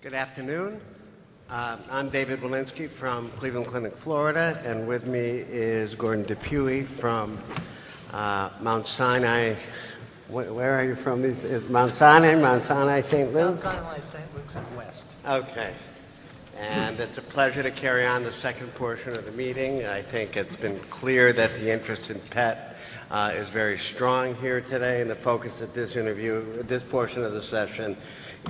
Good afternoon. I'm David Walensky from Cleveland Clinic, Florida, and with me is Gordon Dupuy from Mount Sinai. Where are you from? Mount Sinai, St. Luke's? Mount Sinai, St. Luke's and West. Okay. And it's a pleasure to carry on the second portion of the meeting. I think it's been clear that the interest in PET is very strong here today, and the focus of this portion of the session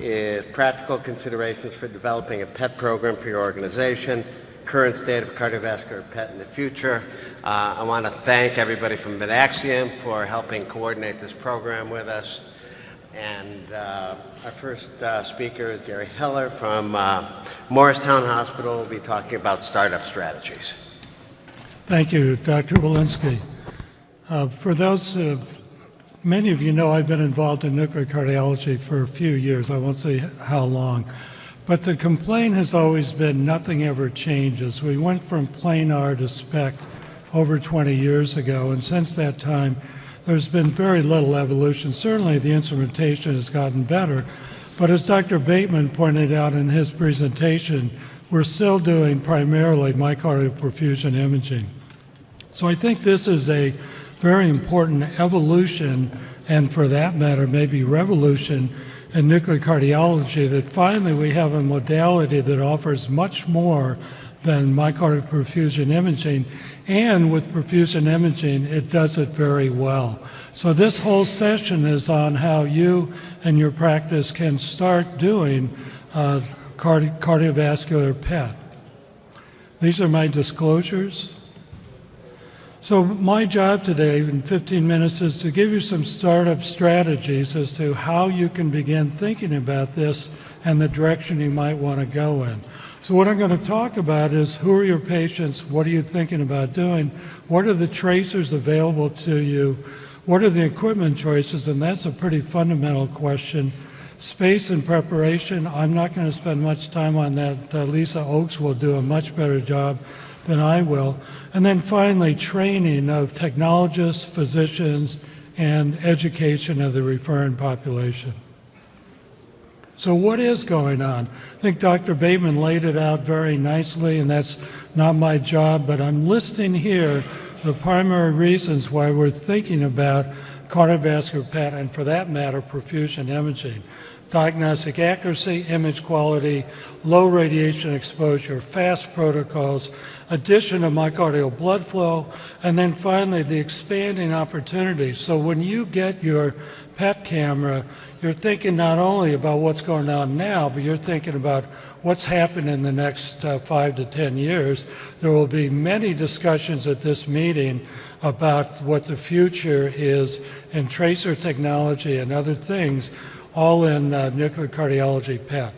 is practical considerations for developing a PET program for your organization, current state of cardiovascular PET in the future. I want to thank everybody from Minaxium for helping coordinate this program with us. And our first speaker is Gary Heller from Morristown Hospital. We'll be talking about startup strategies. Thank you, Dr. Walensky. For those many of you know I've been involved in nuclear cardiology for a few years. I won't say how long. But the complaint has always been nothing ever changes. We went from planar to SPECT over 20 years ago, and since that time, there's been very little evolution. Certainly the instrumentation has gotten better, but as Dr. Bateman pointed out in his presentation, we're still doing primarily myocardial perfusion imaging. So I think this is a very important evolution, and for that matter, maybe revolution in nuclear cardiology, that finally we have a modality that offers much more than myocardial perfusion imaging, and with perfusion imaging, it does it very well. So this whole session is on how you and your practice can start doing cardiovascular PET. These are my disclosures. So my job today in 15 minutes is to give you some startup strategies as to how you can begin thinking about this and the direction you might want to go in. So what I'm going to talk about is who are your patients, what are you thinking about doing, what are the tracers available to you, what are the equipment choices, and that's a pretty fundamental question. Space and preparation, I'm not going to spend much time on that. Lisa Oakes will do a much better job than I will. And then finally, training of technologists, physicians, and education of the referring population. So what is going on? I think Dr. Bateman laid it out very nicely, and that's not my job, but I'm listing here the primary reasons why we're thinking about cardiovascular PET, and for that matter, perfusion imaging. Diagnostic accuracy, image quality, low radiation exposure, fast protocols, addition of myocardial blood flow, and then finally the expanding opportunities. So when you get your PET camera, you're thinking not only about what's going on now, but you're thinking about what's happening in the next 5 to 10 years. There will be many discussions at this meeting about what the future is in tracer technology and other things, all in nuclear cardiology PET.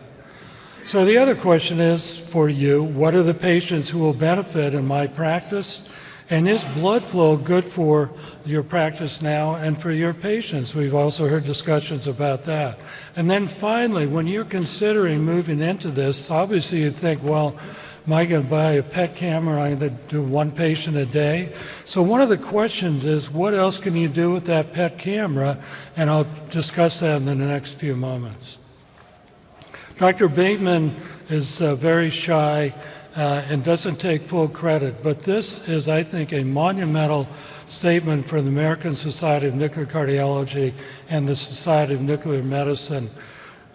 So the other question is for you, what are the patients who will benefit in my practice? And is blood flow good for your practice now and for your patients? We've also heard discussions about that. And then finally, when you're considering moving into this, obviously you think, well, am I going to buy a PET camera? I'm going to do one patient a day. So one of the questions is, what else can you do with that PET camera? And I'll discuss that in the next few moments. Dr. Bateman is very shy and doesn't take full credit, but this is, I think, a monumental statement for the American Society of Nuclear Cardiology and the Society of Nuclear Medicine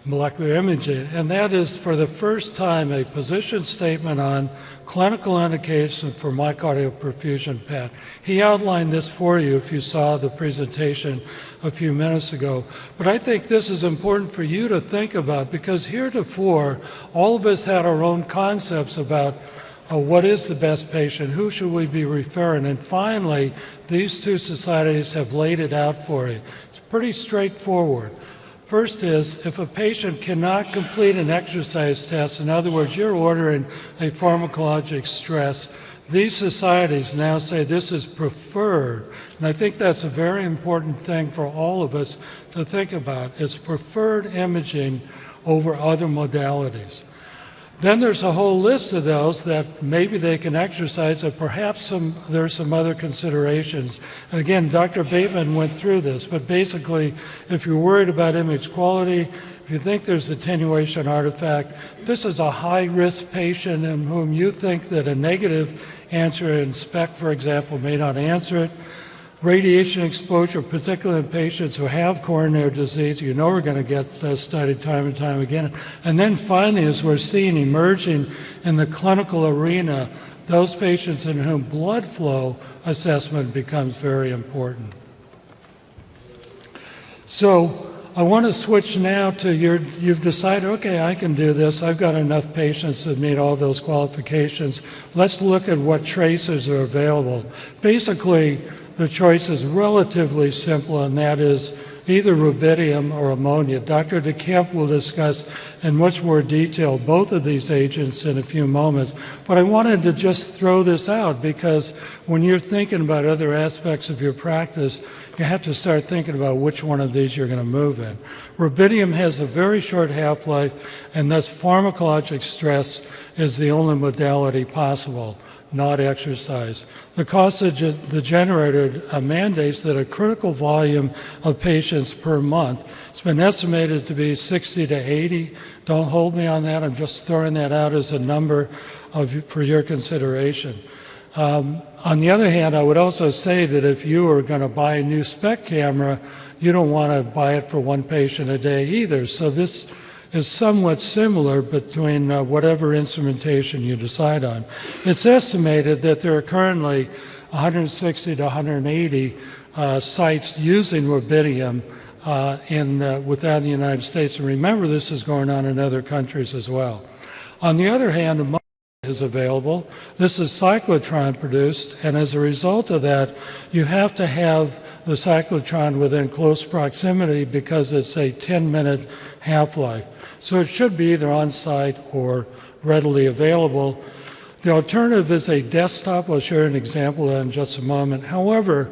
Molecular Imaging, and that is for the first time a position statement on clinical indications for myocardial perfusion PET. He outlined this for you if you saw the presentation a few minutes ago, but I think this is important for you to think about, because heretofore all of us had our own concepts about what is the best patient, who should we be referring, and finally these two societies have laid it out for you. It's pretty straightforward. First is, if a patient cannot complete an exercise test, in other words, you're ordering a pharmacologic stress, these societies now say this is preferred. And I think that's a very important thing for all of us to think about. It's preferred imaging over other modalities. Then there's a whole list of those that maybe they can exercise, and perhaps there's some other considerations. And again, Dr. Bateman went through this, but basically, if you're worried about image quality, if you think there's attenuation artifact, this is a high-risk patient in whom you think that a negative answer in SPECT, for example, may not answer it. Radiation exposure, particularly in patients who have coronary disease, you know we're going to get studied time and time again. And then finally, as we're seeing emerging in the clinical arena, those patients in whom blood flow assessment becomes very important. So I want to switch now to you've decided, okay, I can do this. I've got enough patients that meet all those qualifications. Let's look at what tracers are available. Basically, the choice is relatively simple, and that is either rubidium or ammonia. Dr. DeKemp will discuss in much more detail both of these agents in a few moments, but I wanted to just throw this out because when you're thinking about other aspects of your practice, you have to start thinking about which one of these you're going to move in. Rubidium has a very short half-life, and thus pharmacologic stress is the only modality possible, not exercise. The cost of the generator mandates that a critical volume of patients per month has been estimated to be 60 to 80. Don't hold me on that. I'm just throwing that out as a number for your consideration. On the other hand, I would also say that if you are going to buy a new SPECT camera, you don't want to buy it for one patient a day either. So this is somewhat similar between whatever instrumentation you decide on. It's estimated that there are currently 160 to 180 sites using rubidium within the United States. And remember, this is going on in other countries as well. On the other hand, ammonia is available. This is cyclotron produced, and as a result of that, you have to have the cyclotron within close proximity because it's a 10-minute half-life. So it should be either on-site or readily available. The alternative is a desktop. I'll share an example of that in just a moment. However,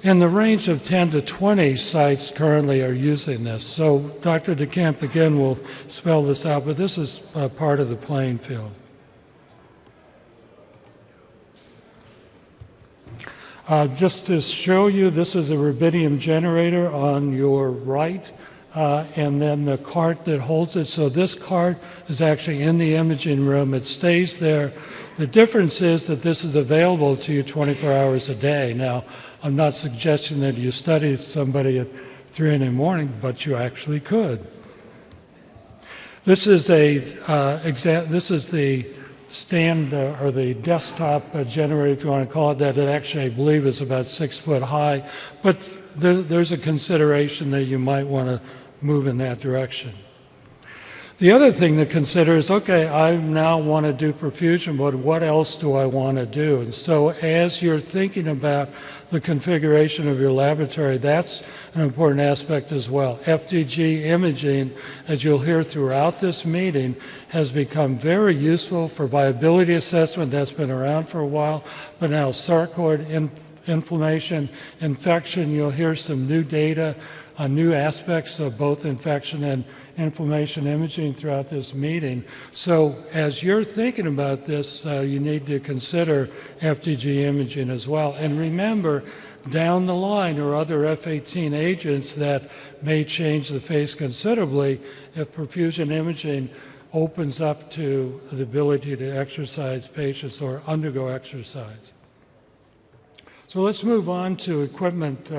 in the range of 10 to 20 sites currently are using this. So Dr. DeKemp, again, will spell this out, but this is part of the playing field. Just to show you, this is a rubidium generator on your right. And then the cart that holds it. So this cart is actually in the imaging room. It stays there. The difference is that this is available to you 24 hours a day. Now, I'm not suggesting that you study somebody at 3 in the morning, but you actually could. This is this is the stand or the desktop generator, if you want to call it that. It actually, I believe, is about 6 foot high, but there's a consideration that you might want to move in that direction. The other thing to consider is, okay, I now want to do perfusion, but what else do I want to do? And so as you're thinking about the configuration of your laboratory, that's an important aspect as well. FDG imaging, as you'll hear throughout this meeting, has become very useful for viability assessment. That's been around for a while, but now sarcoid inflammation, infection, you'll hear some new data on new aspects of both infection and inflammation imaging throughout this meeting. So as you're thinking about this, you need to consider FDG imaging as well. And remember, down the line are other F-18 agents that may change the face considerably if perfusion imaging opens up to the ability to exercise patients or undergo exercise. So let's move on to equipment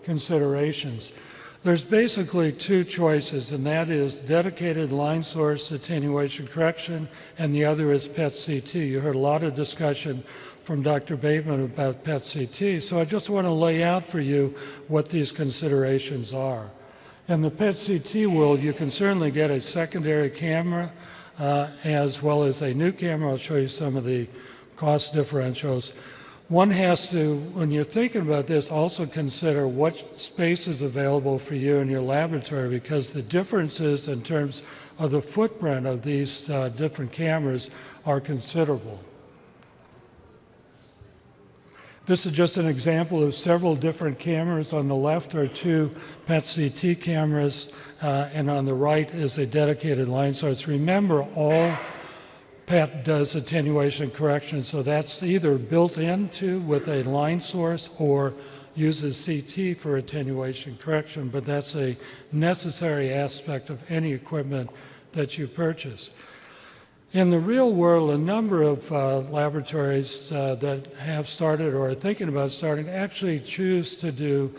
considerations. There's basically two choices, and that is dedicated line source attenuation correction, and the other is PET-CT. You heard a lot of discussion from Dr. Bateman about PET-CT, so I just want to lay out for you what these considerations are. In the PET-CT world, you can certainly get a secondary camera as well as a new camera. I'll show you some of the cost differentials. One has to, when you're thinking about this, also consider what space is available for you in your laboratory, because the differences in terms of the footprint of these different cameras are considerable. This is just an example of several different cameras. On the left are two PET-CT cameras, and on the right is a dedicated line source. Remember, all PET does attenuation correction, so that's either built into with a line source or uses CT for attenuation correction, but that's a necessary aspect of any equipment that you purchase. In the real world, a number of laboratories that have started or are thinking about starting actually choose to do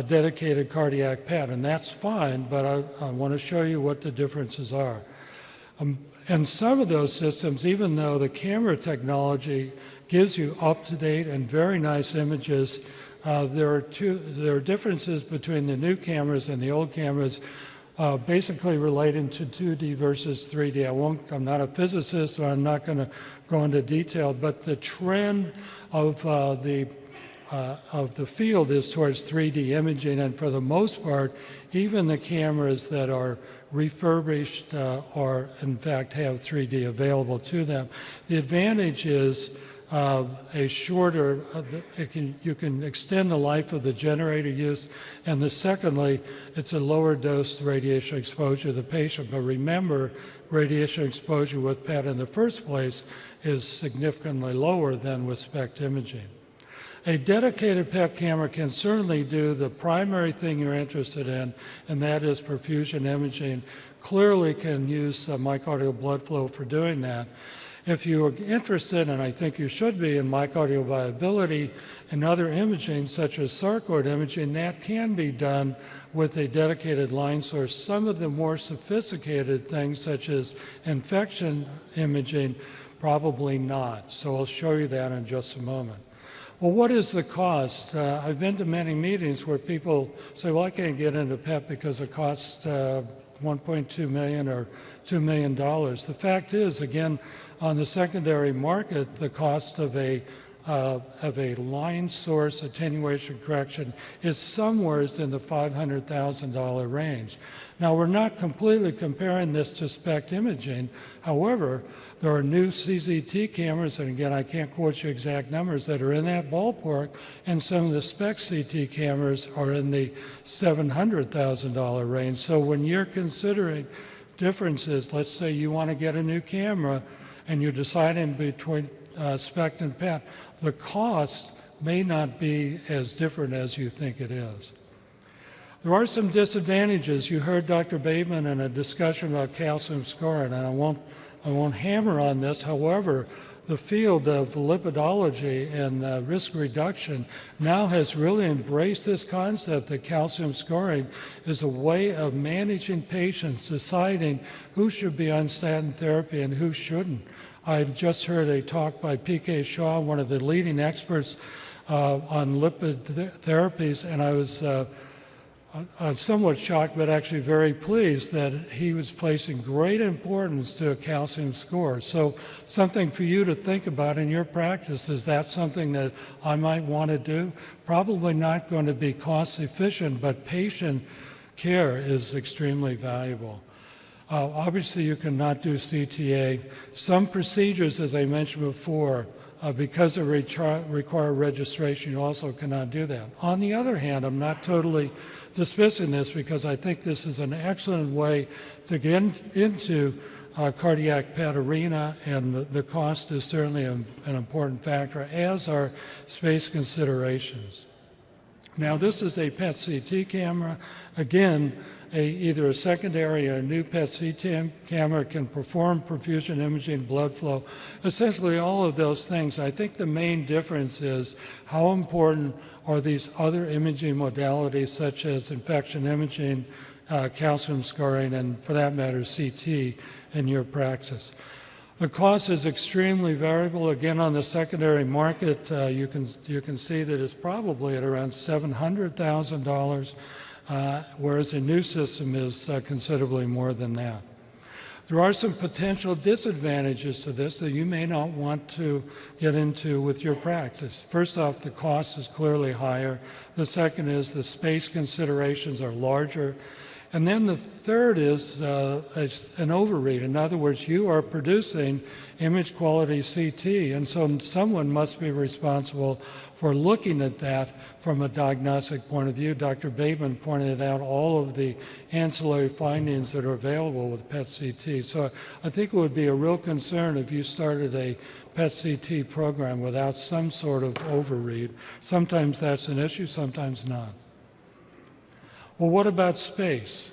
dedicated cardiac PET, and that's fine, but I want to show you what the differences are. And some of those systems, even though the camera technology gives you up-to-date and very nice images, there are differences between the new cameras and the old cameras, basically relating to 2D versus 3D. I'm not a physicist, so I'm not going to go into detail, but the trend of the field is towards 3D imaging, and for the most part, even the cameras that are refurbished or in fact have 3D available to them. The advantage is a shorter, you can extend the life of the generator use, and secondly, it's a lower dose radiation exposure to the patient. But remember, radiation exposure with PET in the first place is significantly lower than with SPECT imaging. A dedicated PET camera can certainly do the primary thing you're interested in, and that is perfusion imaging. Clearly can use myocardial blood flow for doing that. If you're interested, and I think you should be, in myocardial viability and other imaging, such as sarcoid imaging, that can be done with a dedicated line source. Some of the more sophisticated things, such as infection imaging, probably not. So I'll show you that in just a moment. Well, what is the cost? I've been to many meetings where people say, well, I can't get into PET because it costs $1.2 million or $2 million. The fact is, again, on the secondary market, the cost of a line source attenuation correction is somewhere in the $500,000 range. Now, we're not completely comparing this to SPECT imaging. However, there are new CZT cameras, and again, I can't quote you exact numbers, that are in that ballpark, and some of the SPECT CT cameras are in the $700,000 range. So when you're considering differences, let's say you want to get a new camera, and you're deciding between SPECT and PET, the cost may not be as different as you think it is. There are some disadvantages. You heard Dr. Bateman in a discussion about calcium scoring, and I won't hammer on this. However, the field of lipidology and risk reduction now has really embraced this concept that calcium scoring is a way of managing patients, deciding who should be on statin therapy and who shouldn't. I just heard a talk by P.K. Shaw, one of the leading experts on lipid therapies, and I was somewhat shocked, but actually very pleased that he was placing great importance to a calcium score. So something for you to think about in your practice. Is that something that I might want to do? Probably not going to be cost efficient, but patient care is extremely valuable. Obviously, you cannot do CTA. Some procedures, as I mentioned before, because they require registration, you also cannot do that. On the other hand, I'm not totally dismissing this because I think this is an excellent way to get into cardiac PET arena, and the cost is certainly an important factor, as are space considerations. Now, this is a PET CT camera. Again, either a secondary or a new PET CT camera can perform perfusion imaging, blood flow, essentially all of those things. I think the main difference is how important are these other imaging modalities, such as infection imaging, calcium scoring, and for that matter, CT, in your practice. The cost is extremely variable. Again, on the secondary market, you can see that it's probably at around $700,000, whereas a new system is considerably more than that. There are some potential disadvantages to this that you may not want to get into with your practice. First off, the cost is clearly higher. The second is the space considerations are larger. And then the third is an overread. In other words, you are producing image quality CT, and so someone must be responsible for looking at that from a diagnostic point of view. Dr. Bateman pointed out all of the ancillary findings that are available with PET-CT. So I think it would be a real concern if you started a PET-CT program without some sort of overread. Sometimes that's an issue, sometimes not. Well, what about space?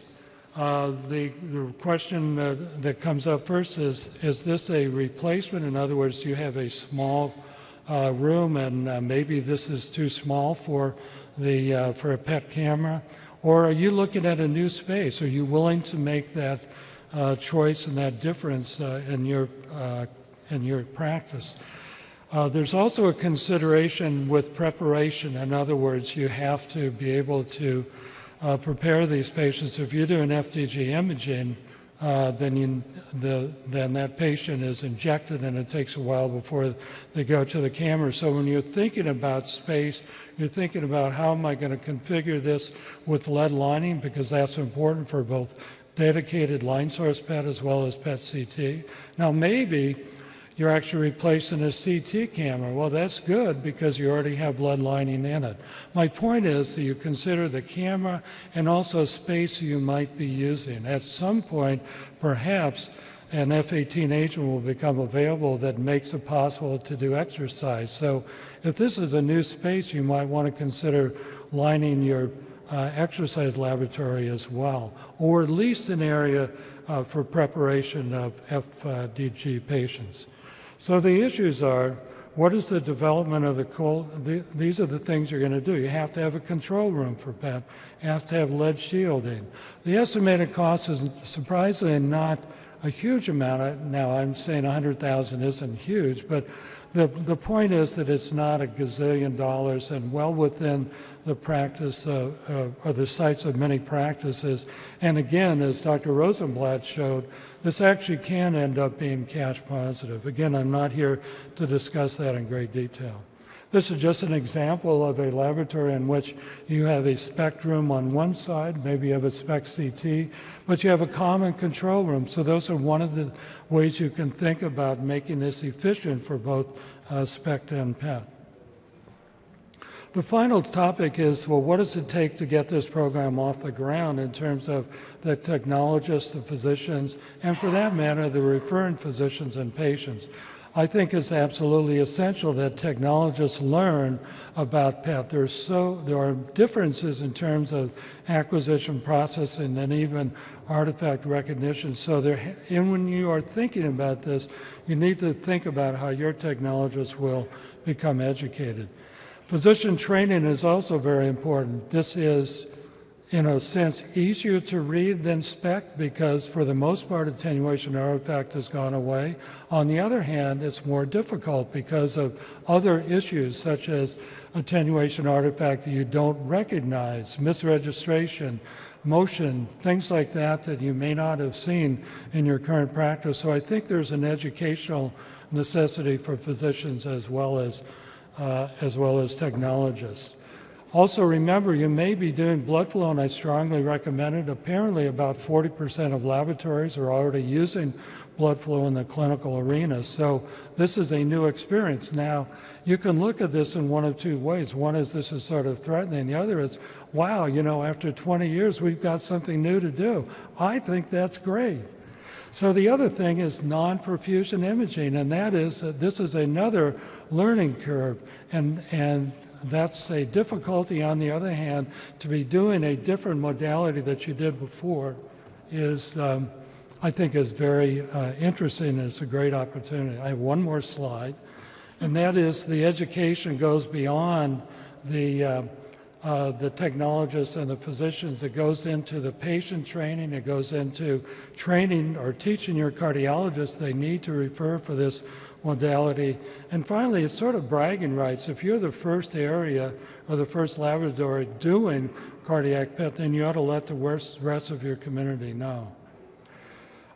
The question that comes up first is this a replacement? In other words, you have a small room and maybe this is too small for a PET camera? Or are you looking at a new space? Are you willing to make that choice and that difference in your practice? There's also a consideration with preparation. In other words, you have to be able to prepare these patients. If you do an FDG imaging, then that patient is injected and it takes a while before they go to the camera. So when you're thinking about space, you're thinking about how am I going to configure this with lead lining, because that's important for both dedicated line source PET as well as PET-CT. Now maybe you're actually replacing a CT camera. Well, that's good because you already have lead lining in it. My point is that you consider the camera and also space you might be using. At some point, perhaps an F-18 agent will become available that makes it possible to do exercise. So if this is a new space, you might want to consider lining your exercise laboratory as well, or at least an area for preparation of FDG patients. So the issues are, what is the development of these are the things you're going to do. You have to have a control room for PET. You have to have lead shielding. The estimated cost is surprisingly not a huge amount. Now, I'm saying $100,000 isn't huge, but the point is that it's not a gazillion dollars and well within the practice or the sites of many practices. And again, as Dr. Rosenblatt showed, this actually can end up being cash positive. Again, I'm not here to discuss that in great detail. This is just an example of a laboratory in which you have a SPECT room on one side, maybe you have a SPECT CT, but you have a common control room. So those are one of the ways you can think about making this efficient for both SPECT and PET. The final topic is, well, what does it take to get this program off the ground in terms of the technologists, the physicians, and for that matter, the referring physicians and patients? I think it's absolutely essential that technologists learn about PET. There are differences in terms of acquisition processing and even artifact recognition. So when you are thinking about this, you need to think about how your technologists will become educated. Physician training is also very important. This is, in a sense, easier to read than SPECT because for the most part attenuation artifact has gone away. On the other hand, it's more difficult because of other issues such as attenuation artifact that you don't recognize, misregistration, motion, things like that that you may not have seen in your current practice. So I think there's an educational necessity for physicians as well as technologists. Also remember, you may be doing blood flow, and I strongly recommend it. Apparently about 40% of laboratories are already using blood flow in the clinical arena. So this is a new experience. Now, you can look at this in one of two ways. One is this is sort of threatening. The other is, wow, after 20 years, we've got something new to do. I think that's great. So the other thing is non-perfusion imaging, and that is that this is another learning curve, and that's a difficulty. On the other hand, to be doing a different modality that you did before is, I think, is very interesting, and it's a great opportunity. I have one more slide, and that is the education goes beyond the technologists and the physicians. It goes into the patient training. It goes into training or teaching your cardiologists they need to refer for this modality. And finally, it's sort of bragging rights. If you're the first area or the first laboratory doing cardiac PET, then you ought to let the rest of your community know.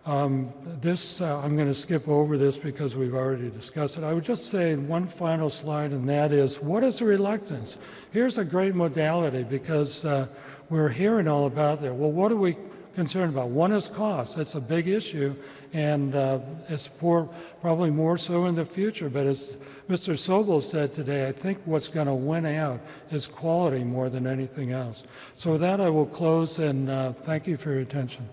I'm going to skip over this because we've already discussed it. I would just say one final slide, and that is, what is the reluctance? Here's a great modality because we're hearing all about it. Well, what are we concerned about? One is cost. That's a big issue, and it's probably more so in the future. But as Mr. Sobel said today, I think what's going to win out is quality more than anything else. So with that, I will close, and thank you for your attention.